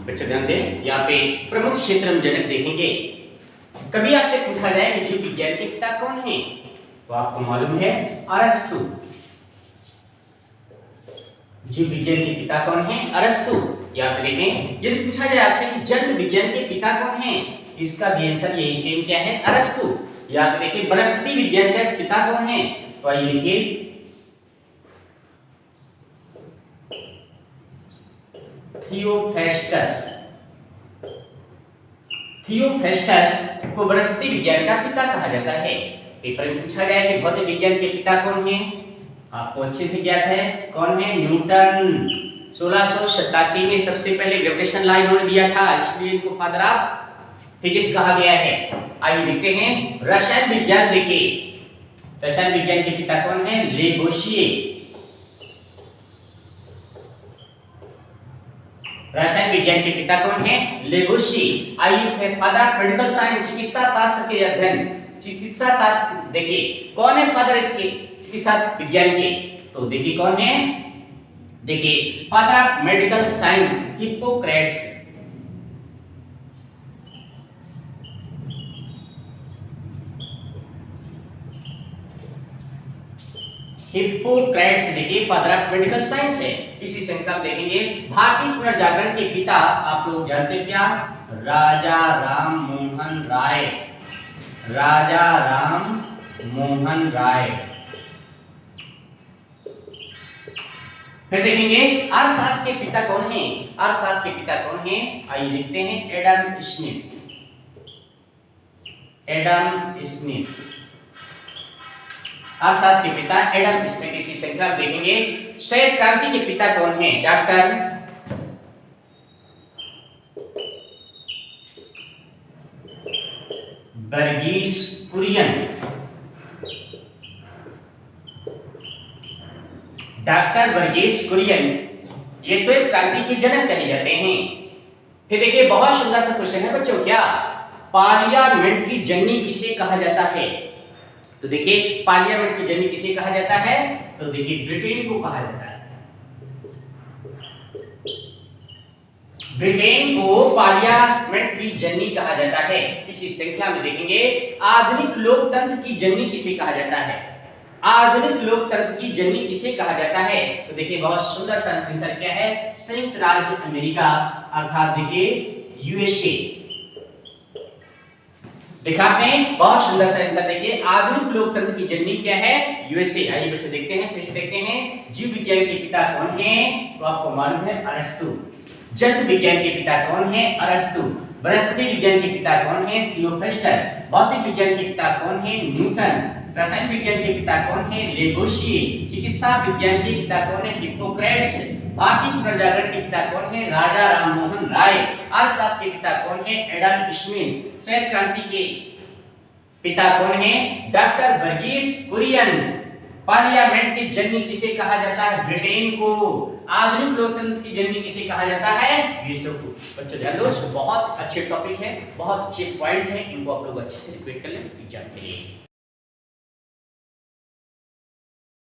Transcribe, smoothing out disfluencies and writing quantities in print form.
बच्चों ध्यान दें, यहाँ पे प्रमुख क्षेत्र हम जनक देखेंगे। कभी आपसे पूछा जाए कि जीव विज्ञान के पिता कौन है, तो आपको मालूम है अरस्तु। जीव विज्ञान के पिता कौन है? अरस्तु। यहाँ पे देखें, यदि पूछा जाए आपसे कि जंतु विज्ञान के पिता कौन है, इसका भी आंसर यही सेम क्या है? अरस्तु। यहाँ पे देखिए वनस्पति विज्ञान का पिता कौन है, तो आइए देखिए थियोफ्रेस्टस। थियोफ्रेस्टस को वनस्पति विज्ञान का पिता कहा जाता है। पेपर में पूछा जाए कि भौतिक विज्ञान के पिता कौन है, आपको अच्छे से ज्ञात है कौन है? न्यूटन। 1687 में सबसे पहले ग्रेविटेशन लॉ इन्होंने दिया था, इसलिए इनको फादर ऑफ फिजिक्स कहा गया है। आइए देखते हैं रसायन विज्ञान। देखिए रसायन विज्ञान के पिता कौन है? लेबोशिए। रसायन विज्ञान के पिता कौन है? लेबोशिए। आइए फादर ऑफ मेडिकल साइंस, चिकित्सा शास्त्र के अध्ययन, चिकित्सा शास्त्र देखिए कौन है फादर इसके चिकित्सा विज्ञान के, तो देखिए कौन है? देखिए father of medical science Hippocrates. Hippocrates देखिए फादर ऑफ मेडिकल साइंस है। इसी संख्या में देखेंगे भारतीय पुनर्जागरण के पिता आप लोग जानते क्या? राजा राम मोहन राय। राजा राम मोहन राय। फिर देखेंगे अर्थशास्त्र के पिता कौन है? अर्थशास्त्र के पिता कौन है? आइए देखते हैं एडम स्मिथ। एडम स्मिथ अर्थशास्त्र के पिता एडम स्मिथ। इसी श्रृंखला में देखेंगे श्वेत क्रांति के पिता कौन है? डॉक्टर वर्गीस कुरियन। डॉक्टर वर्गीस कुरियन ये श्वेत क्रांति के जनक कहे जाते हैं। फिर देखिए बहुत सुंदर सा क्वेश्चन है बच्चों, क्या पार्लियामेंट की जननी किसे कहा जाता है? तो देखिए पार्लियामेंट की जननी किसे कहा जाता है? तो देखिए ब्रिटेन को कहा जाता है। ब्रिटेन को पार्लियामेंट की जननी कहा जाता है। इसी श्रृंखला में देखेंगे आधुनिक लोकतंत्र की जननी किसे कहा जाता है? आधुनिक लोकतंत्र की जननी किसे कहा जाता है? तो देखिए बहुत सुंदर सा आंसर क्या है? संयुक्त राज्य अमेरिका अर्थात देखिए यूएसए। दिखाते हैं बहुत सुंदर सा आंसर। देखिए आधुनिक लोकतंत्र की जननी क्या है? यूएसए। आइए बच्चे देखते हैं, फिर से देखते हैं जीव विज्ञान के पिता कौन है, तो आपको मालूम है अरस्तु। जंतु विज्ञान के पिता कौन है? अरस्तु। वनस्पति विज्ञान के पिता कौन है? थियोफ्रेस्टस। भौतिक विज्ञान के पिता कौन है? न्यूटन। रसायन विज्ञान के पिता कौन है? लेबोशिए। चिकित्सा विज्ञान के पिता कौन है? हिप्पोक्रेट्स। भारतीय पुनर्जागरण के पिता कौन है? राजा राम मोहन राय। अर्थशास्त्र के पिता कौन है? Adam Smith. श्वेत क्रांति के पिता कौन है? डॉक्टर वर्गीस कुरियन। पार्लियामेंट की जननी किसे कहा जाता है? ब्रिटेन को। आधुनिक लोकतंत्र की जननी किसे कहा जाता है? यूएसए को। बच्चों ध्यान दो, बहुत अच्छे टॉपिक है, बहुत अच्छे पॉइंट है, इनको आप लोग अच्छे से रिपीट कर लें एग्जाम के लिए।